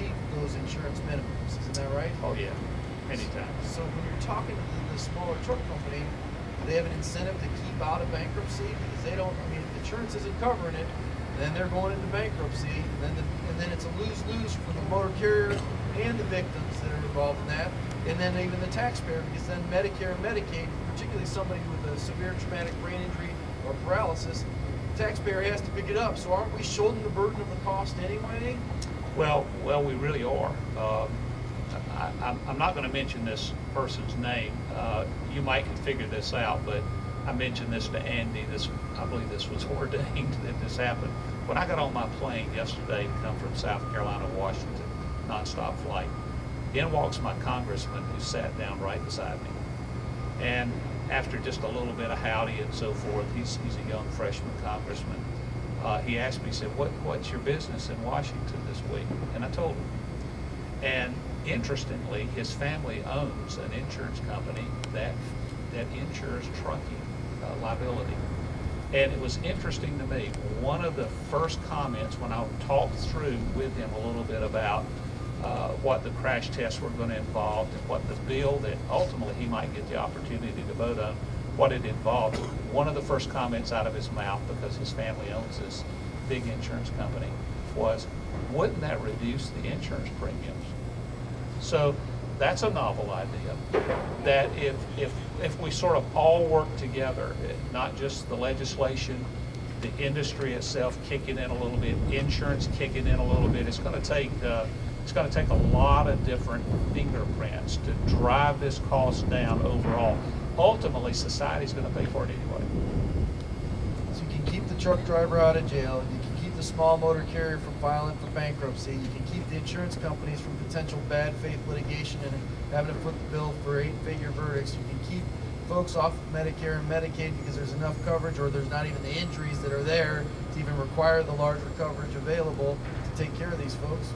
exceed those insurance minimums. Isn't that right? Oh yeah, anytime. So when you're talking to the smaller truck company, they have an incentive to keep out of bankruptcy because they don't. I mean, if insurance isn't covering it, then they're going into bankruptcy, and then it's a lose-lose for the motor carrier and the victims that are involved in that, and then even the taxpayer, because then Medicare and Medicaid, particularly somebody with a severe traumatic brain injury or paralysis, the taxpayer has to pick it up. So aren't we shouldering the burden of the cost anyway? Well, we really are. I'm not going to mention this person's name. You might can figure this out, but I mentioned this to Andy. I believe this was ordained that this happened. When I got on my plane yesterday to come from South Carolina to Washington, nonstop flight, in walks my congressman who sat down right beside me. And after just a little bit of howdy and so forth, he's a young freshman congressman. He asked me, he said, what's your business in Washington this week? And I told him. And interestingly, his family owns an insurance company that insures trucking liability. And it was interesting to me, one of the first comments when I talked through with him a little bit about what the crash tests were going to involve and what the bill that ultimately he might get the opportunity to vote on, what it involved. One of the first comments out of his mouth, because his family owns this big insurance company, was, wouldn't that reduce the insurance premiums? So that's a novel idea, that if we sort of all work together, not just the legislation, the industry itself kicking in a little bit, insurance kicking in a little bit, it's going to take a lot of different fingerprints to drive this cost down overall. Ultimately, society's going to pay for it anyway. So you can keep the truck driver out of jail, you can keep the small motor carrier from filing for bankruptcy, you can keep the insurance companies from potential bad faith litigation and having to foot the bill for 8-figure verdicts, you can keep folks off of Medicare and Medicaid because there's enough coverage, or there's not even the injuries that are there to even require the larger coverage available to take care of these folks.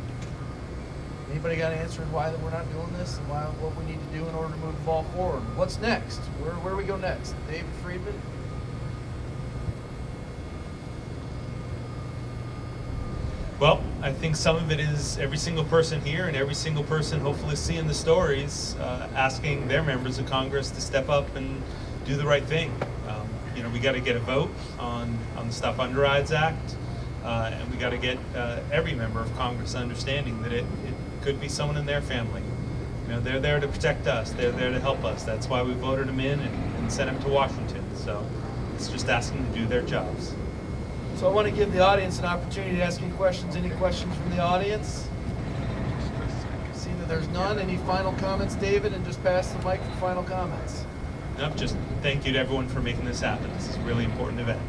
Anybody got answers why that we're not doing this and what we need to do in order to move the ball forward? What's next? Where do we go next? David Friedman? Well, I think some of it is every single person here and every single person hopefully seeing the stories, asking their members of Congress to step up and do the right thing. We got to get a vote on the Stop Underrides Act, and we got to get every member of Congress understanding that it could be someone in their family. They're there to protect us. They're there to help us. That's why we voted them in and sent them to Washington. So it's just asking them to do their jobs. So I want to give the audience an opportunity to ask any questions. Any questions from the audience? See that there's none. Any final comments, David? And just pass the mic for final comments. Nope, just thank you to everyone for making this happen. This is a really important event.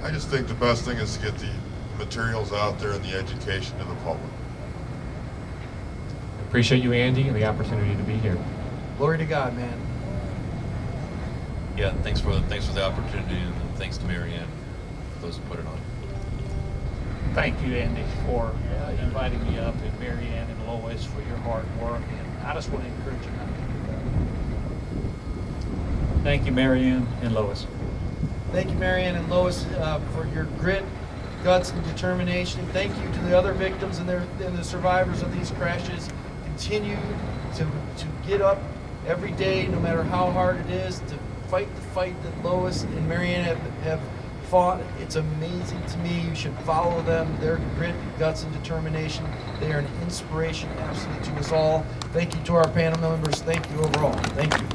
I just think the best thing is to get the materials out there and the education to the public. Appreciate you, Andy, and the opportunity to be here. Glory to God, man. Yeah, thanks for the opportunity, and thanks to Mary Ann for those who put it on. Thank you, Andy, for inviting me up, and Mary Ann and Lois for your hard work. And I just want to encourage you not to do that. Thank you, Mary Ann and Lois. Thank you, Mary Ann and Lois, for your grit, guts, and determination. Thank you to the other victims and the survivors of these crashes. Continue to get up every day, no matter how hard it is, to fight the fight that Lois and Mary Ann have fought. It's amazing to me. You should follow them. Their grit, guts, and determination. They are an inspiration, absolutely, to us all. Thank you to our panel members. Thank you overall. Thank you.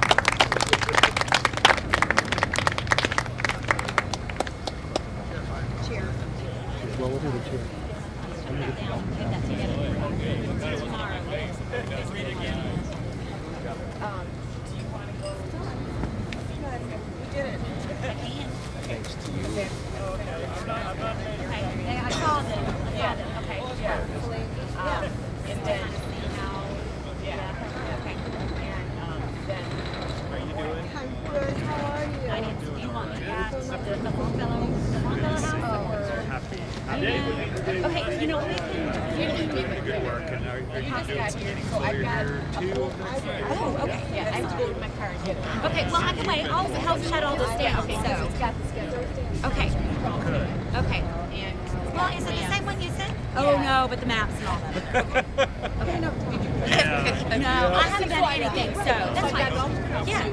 Well, we'll do the chair. I saw them. Yeah. Okay. Yeah. And then yeah. Okay. And then. How you doing? I'm good. How are you? I need to. Do you want me to ask the Longfellow house? Happy. Okay. You know we can. Good work. And are you just doing got some here, getting so I've familiar got too? Oh, okay. Yeah, I have to go to my car and get it. Okay. Well, I can wait. I'll help shut all this down. Okay. So it's got the schedule. Okay. Okay. And well, is it the same one you said? Oh no, but the maps and all that. Okay. No, I haven't done anything, so that's fine. Yeah,